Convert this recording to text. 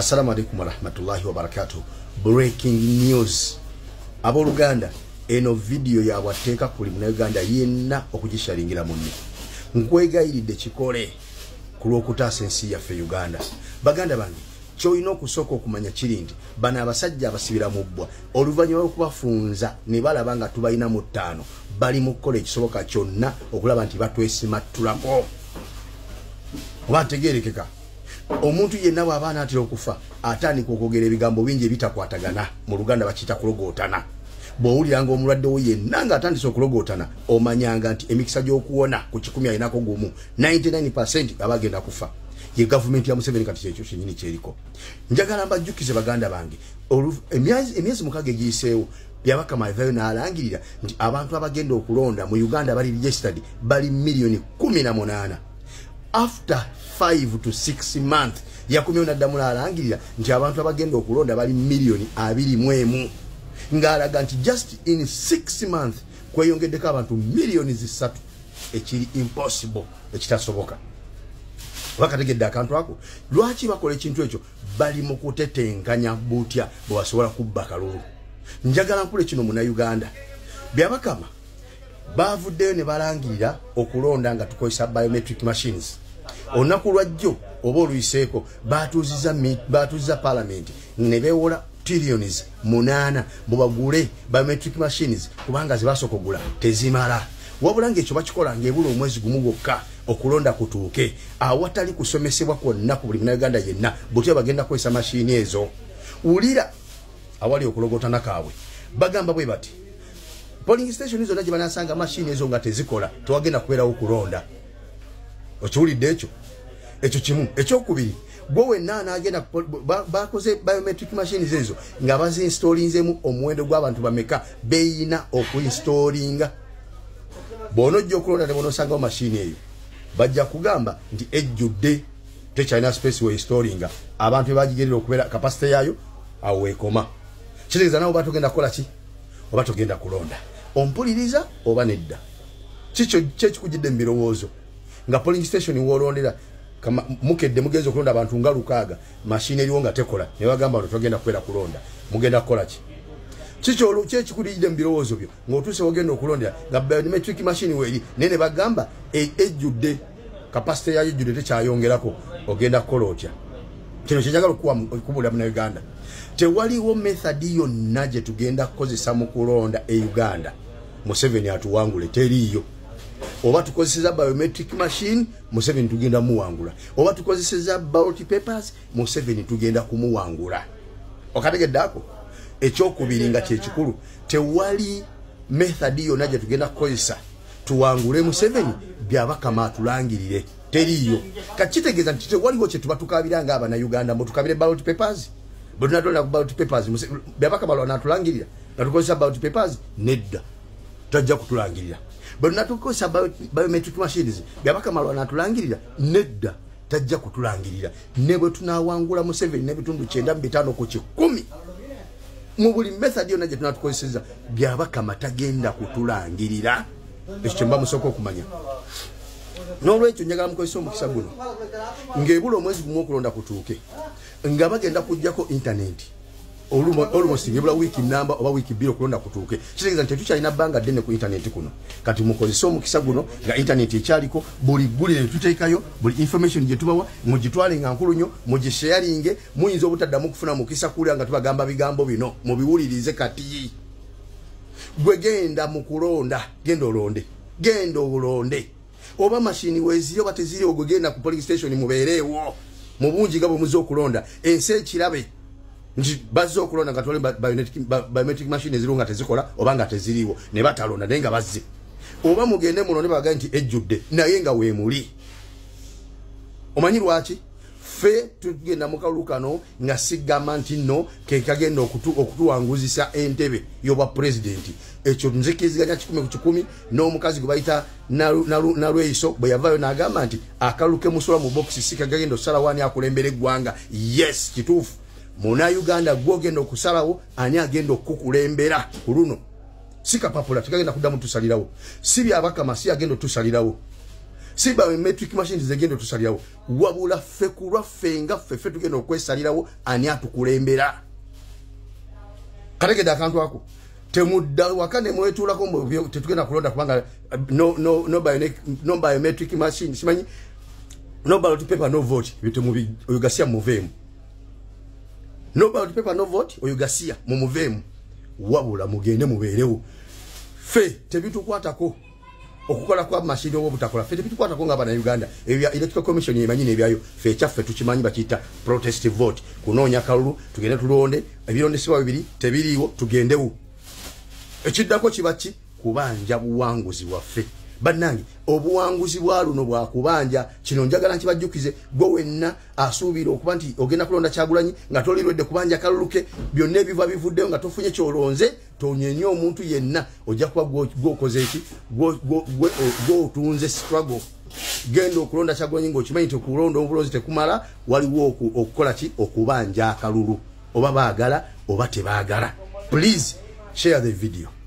Assalamu alaikum wa rahmatullahi wa barakatuh. Breaking news. Aboluganda eno video ya wateka kuli muna Uganda yenna okugishalingira munne. Nkwegayiride kikole kulwokutaasa ensi yaffe Uganda. Baganda bange kyoyina okusooka okumanya kirindi bana abasajja abasibira mu bbwa oluvannyuma lw'okubafunza ne balaba nga tubalina mu ttaano bali mu kukola ekisoboka kyonna okulaba nti batwesimattulako. Oba ntegeerekeka omuntu yenna bw'abaana atera okufa atandika okwogera ebigambo bingi ebitakwatagana mu Luganda bakiyita kulogootana. Bw'owuliranga omulwadde wo yenna ng'atandise okulogootana omanyanga nti emikisa gy'okuwona ku 10 alinako gumu 99% aba agenda kufa. Ye gavumenti ya Museveni kati kyekyo kyennyini kyeriko. Njagala mbajjukize baganda bange emyezi mukaaga egiyiseewo byabakama avaayo n'alangirira nti abantu abagenda okulonda mu Uganda bali registered bali milioni 18. After 5 to 6 months yakomyewo n'addamu n'alangirira nti abantu abagenda okulonda bali milioni 21 ng'alaga nti just in 6 months kweyongeddeko abantu milioni 3 ekiri impossible ekitasoboka. Wakategedde akantu ako lwaki bakola ekintu ekyo bali mu kutetenganya butya bwe basobola kubba kalulu. Njagala nkule kino muna Uganda byabakama bavuddeyo ne balangirira okulonda nga tukozesa biometric machines. Olunaku lwajjo oba oluyiseeko batuuziza parliament ne beewola trillions 8 bwebagule biometric machines kubanga zibasooka okugula tezimala. Wabula ng'ekyo bakikola ng'ebula omwezi gumu gwokka okulonda kutuuke awatali kusomesebwa kwonna ku buli Munnayuganda yenna butya bagenda kukozesa mashini ezo. Wulira awali okulogotana kaabwe bagamba bwe bati polling station zonna gye banasanga mashini ezo nga tezikola tewagenda kubeerawo kulonda. Okiwulidde ekyo kimu. Ekyokubiri gwe wenna anaagenda bakoze biometric machines ezo nga baziinstoolinzemu omuwendo gw'abantu bameka beeyina okuinstoolinga. Bw'onojja okulonda ne bw'onosangawo mashini eyo bajja kugamba nti ejjudde tekyalina space weinstallinga abantu bebagigerera okubeera kapasite yaayo awo weekoma. Kitegeeza nawe oba togenda kukola ki oba togenda kulonda. Ompuliriza oba nedda. Kikyo kyekikujjidde mu birowoozo nga polling station w'olondera mukedde mugenzi okulonda abantu nga 6 mashini eriwo nga tekola ne bagamba nti togenda kubeera kulonda mugenda kukola ki? Kikyo kyekikulijjidde mu birowoozo byo ng'otuuse ogenda okulondera nga biometric machine weeri naye ne bagamba ejjudde kapasite yayo ejjudde tekyayongerako ogenda kukola otya? Kino kyenjagala okubuulira mu Uganda. Tewaliwo methodi yonna gye tugenda kukozesa mu kulonda e Uganda Museveni atuwangule teriiyo. Oba tukozeseza biometric machine Museveni tugenda muwangula, oba tukozeseza ballot papers Museveni tugenda kumuwangula. Okategedde ako? Ekyokubiri nga kyekikulu tewali methodi yonna gye tugenda kukozesa tuwangule Museveni byabakama atulangirire teriiyo. Kakitegeeza nti tewaliwo kye tuba tukaabiranga abana Uganda mbu tukabire ballot papers bwe tunatolera ku ballot papers byabakama lwana atulangirira nga tukozesa ballot papers nedda tajja kutulangirira. Bwe tunatukozesa biometric machines byabakama lwana atulangirira nedda tajja kutulangirira. Ne bwe tunawangula Museveni n'ebitundu 9.5 ku 10 mu buli methodi yonna gye tunatukozeseza byabakama tagenda kutulangirira. Ekyo mba musooka okumanya. N'olwekyo njagala mukozesa omukisa guno ng'ebula omwezi gumu okulonda kutuuke nga bagenda kujjako internet almost ngebula wiki namba oba wiki 2 okulonda kutuuke. Kitegeeza nti tetukyalina bbanga ddene ku internet kuno. Kati mukozesa omukisa guno nga internet ekyaliko buli ggulire tuteekayo buli information gye tubawa mugitwale nga nkulu nnyo mugisharinge muyinza obutaddamu kufuna mukisa kuulira nga tubagamba bigambo bino mubiwulirize kati. Gwe genda mu kulonda genda olonde oba mashini weeziri oba teziri ogwe genda ku polling station mubeereewo mu bungi nga bwe muze okulonda ensi ekirabe nti bazze okulonda nga tole biometric machine eziriwo nga tezikola oba nga teziriwo ne batalonda naye nga bazze. Oba mugende mulonde bagaye nti ejjudde naye nga weemuli. Omanyi lwaki? Ffe tugenda mu kalulu kano nga sigamba nti nno ke kagenda okutuwanguzisa entebe y'obwa pulezidenti. Ekyo nzikiriziganya 10 ku 10 n'omukazi gwe bayita Nalweyiso bwe yavaayo n'agamba nti akalulu ke musola mu bokisi si kagenda okusalawo ani akulembera eggwanga. Yes, kituufu. Muna Uganda gwogenda okusalawo ani agenda okukulembera ku luno. Si kapapula tukagenda kuddamu tusalirawo. Si byabakama si agenda tusalirawo. si biometric machines zegendo tusalirawo wabula ffe kulwa fenga ffe tugenda okwesalirawo ani atukulembera kategeda akantu ako temudda wakane mwetulako mu tetugenda kulonda kubanga no biometric machine simanyi no ballot paper no vote bitu mu Ugasia muvemu no ballot paper no vote Ugasia mu muvemu wabula mugende muberewo fe tebitukwatako okukola kwa mashini obo butakola fe tebitukwatako nga bana Uganda electoral commission yemanyi nebyayo fe chaffe tukimanyi bakita protest vote kunonya kalulu tugende tulonde ebironde siwa bibiri tebiriwo tugendewo ekiddako kibachi kubanja buwanguzi waffe bannange obuwanguzi bwa luno bwa kubanja kino njagala nkibajjukize gwe wenna asuubira okuba nti ogenda kulonda Kyagulanyi nga tolirwedde kubanja kaluluke byonna ebiva bivuddeyo nga tofunye kyolonze tonyenye omuntu yenna ojja kuba gwokoze eki gwotunze struggle genda okulonda Kyagulanyi ng'okimanyi nti okulonda obulozi tekumala waliwo okukola ki okubanja akalulu oba baagala oba tebaagala. Please share the video.